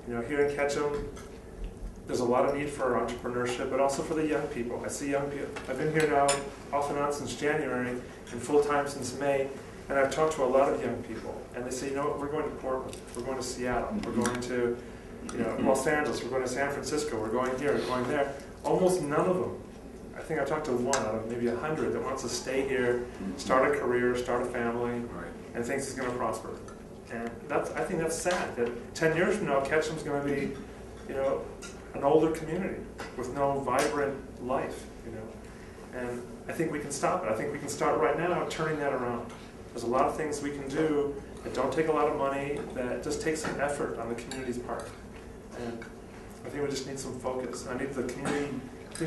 Here in Ketchum, there's a lot of need for entrepreneurship, but also for the young people. I see young people. I've been here now off and on since January and full-time since May, and I've talked to a lot of young people, and they say, we're going to Portland, we're going to Seattle, we're going to Los Angeles, we're going to San Francisco, we're going here, we're going there. Almost none of them. I think I've talked to one out of maybe 100 that wants to stay here, start a career, start a family, and thinks it's going to prosper. And I think that's sad, that 10 years from now, Ketchum's going to be, an older community with no vibrant life, And I think we can stop it. I think we can start right now turning that around. There's a lot of things we can do that don't take a lot of money, that just take some effort on the community's part. And I think we just need some focus. I think the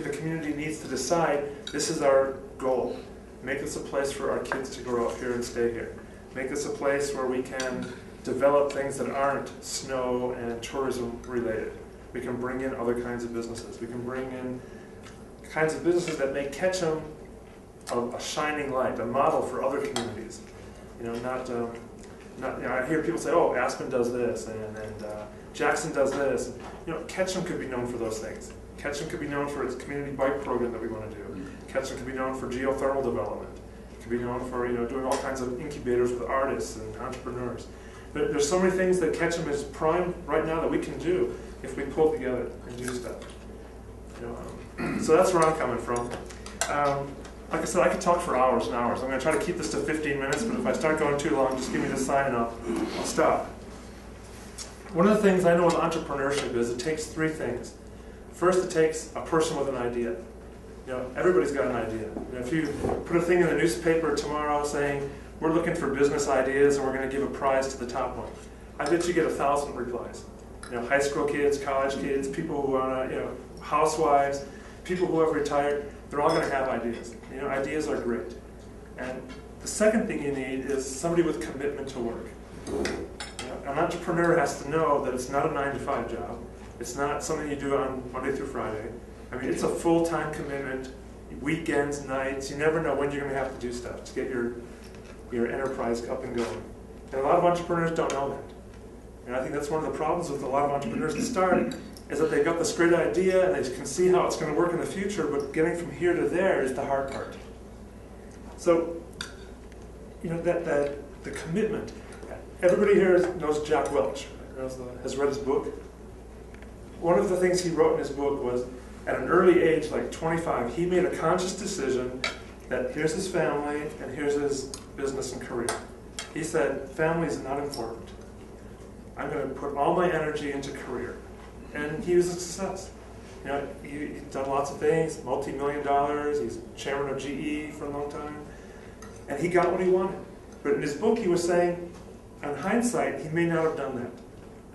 community needs to decide, this is our goal. Make this a place for our kids to grow up here and stay here. Make this a place where we can develop things that aren't snow and tourism related. We can bring in other kinds of businesses. We can bring in kinds of businesses that make Ketchum a shining light, a model for other communities. I hear people say, "Oh, Aspen does this, and Jackson does this." Ketchum could be known for those things. Ketchum could be known for its community bike program that we want to do. Ketchum could be known for geothermal development. It could be known for doing all kinds of incubators with artists and entrepreneurs. There's so many things that Ketchum is primed right now that we can do if we pull together and do stuff. So that's where I'm coming from. Like I said, I could talk for hours and hours. I'm going to try to keep this to 15 minutes, but if I start going too long, just give me the sign and I'll stop. One of the things I know with entrepreneurship is it takes three things. First, it takes a person with an idea. Everybody's got an idea. If you put a thing in the newspaper tomorrow saying, we're looking for business ideas and we're going to give a prize to the top one, I bet you get 1,000 replies. High school kids, college kids, people who are, housewives, people who have retired, they're all going to have ideas. Ideas are great. And the second thing you need is somebody with commitment to work. An entrepreneur has to know that it's not a 9-to-5 job. It's not something you do on Monday through Friday. It's a full-time commitment, weekends, nights. You never know when you're going to have to do stuff to get your enterprise up and going. And a lot of entrepreneurs don't know that. And I think that's one of the problems with a lot of entrepreneurs that start, is that they've got this great idea and they can see how it's going to work in the future, but getting from here to there is the hard part. So, the commitment. Everybody here knows Jack Welch, has read his book. One of the things he wrote in his book was, at an early age, like 25, he made a conscious decision that here's his family and here's his business and career. He said, family is not important. I'm going to put all my energy into career. And he was a success. He's done lots of things, multi-million dollars, he's chairman of GE for a long time, and he got what he wanted. But in his book he was saying, in hindsight, he may not have done that.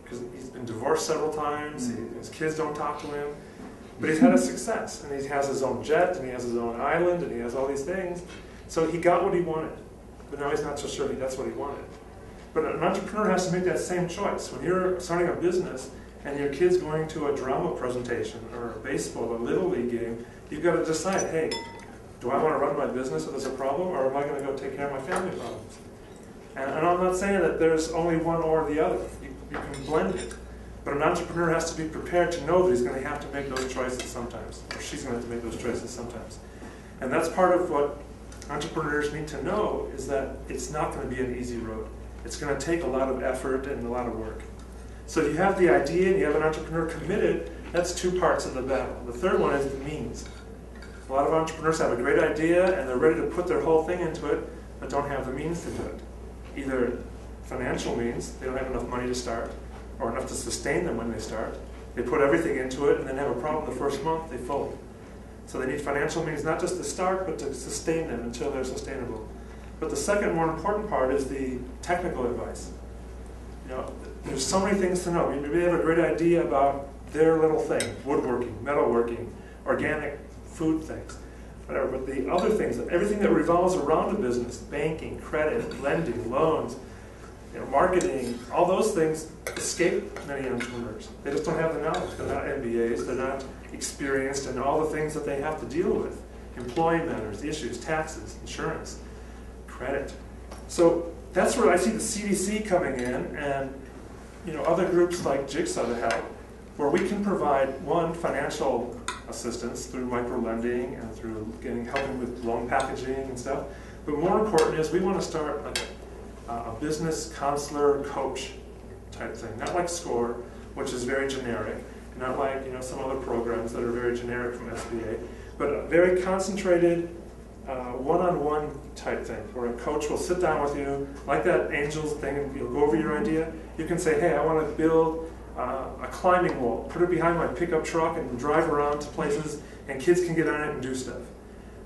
Because he's been divorced several times, his kids don't talk to him, but he's had a success, and he has his own jet, and he has his own island, and he has all these things. So he got what he wanted, but now he's not so sure that's what he wanted. But an entrepreneur has to make that same choice. When you're starting a business, and your kid's going to a drama presentation, or a baseball, or a Little League game, you've got to decide, hey, do I want to run my business if there's a problem, or am I going to go take care of my family problems? And I'm not saying that there's only one or the other. You can blend it. But an entrepreneur has to be prepared to know that he's going to have to make those choices sometimes, or she's going to have to make those choices sometimes. And that's part of what entrepreneurs need to know, is that it's not going to be an easy road. It's going to take a lot of effort and a lot of work. So if you have the idea and you have an entrepreneur committed, that's two parts of the battle. The third one is the means. A lot of entrepreneurs have a great idea and they're ready to put their whole thing into it, but don't have the means to do it. Either financial means, they don't have enough money to start, or enough to sustain them when they start. They put everything into it and then have a problem the first month, they fold. So they need financial means not just to start, but to sustain them until they're sustainable. But the second, more important part is the technical advice. There's so many things to know. Maybe they have a great idea about their little thing, woodworking, metalworking, organic food things, whatever. But the other things, everything that revolves around a business, banking, credit, lending, loans, marketing, all those things escape many entrepreneurs. They just don't have the knowledge. They're not MBAs, they're not experienced in all the things that they have to deal with. Employee matters, issues, taxes, insurance, credit. So that's where I see the CDC coming in, and other groups like Jigsaw to help, where we can provide, one, financial assistance through micro-lending and through helping with loan packaging and stuff. But more important is we want to start like a business counselor coach type thing, not like SCORE, which is very generic, not like some other programs that are very generic from SBA, but a very concentrated one-on-one type thing, where a coach will sit down with you, like that Angels thing, and you'll go over your idea. You can say, hey, I want to build a climbing wall, put it behind my pickup truck and drive around to places, and kids can get on it and do stuff.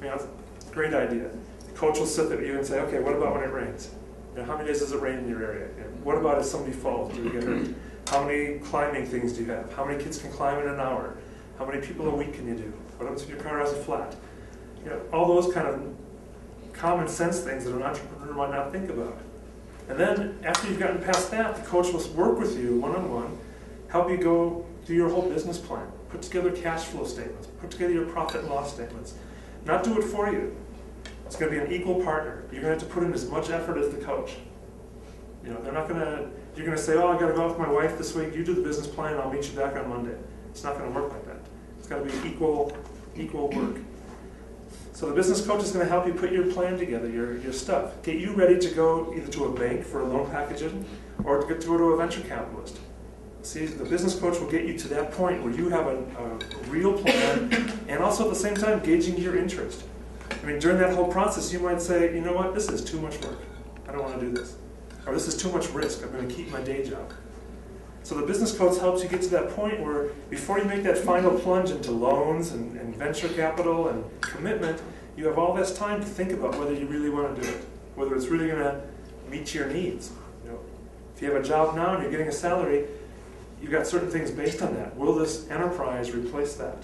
It's a great idea. The coach will sit there with you and say, okay, what about when it rains? How many days does it rain in your area? What about if somebody falls? Do you get hurt? How many climbing things do you have? How many kids can climb in an hour? How many people a week can you do? What happens if your car has a flat? All those kind of common sense things that an entrepreneur might not think about. And then after you've gotten past that, the coach will work with you one-on-one, help you go do your whole business plan, put together cash flow statements, put together your profit and loss statements. Not do it for you. It's going to be an equal partner. You're going to have to put in as much effort as the coach. They're not going to, you're going to say, oh, I got to go out with my wife this week, you do the business plan, I'll meet you back on Monday. It's not going to work like that. It's got to be equal work. So the business coach is going to help you put your plan together, your stuff, get you ready to go either to a bank for a loan packaging or to go to a venture capitalist. See, the business coach will get you to that point where you have a real plan and also at the same time gauging your interest. During that whole process, you might say, you know what, this is too much work. I don't want to do this. Or this is too much risk. I'm going to keep my day job. So the business coach helps you get to that point where before you make that final plunge into loans and venture capital and commitment, you have all this time to think about whether you really want to do it, whether it's really going to meet your needs. If you have a job now and you're getting a salary, you've got certain things based on that. Will this enterprise replace that?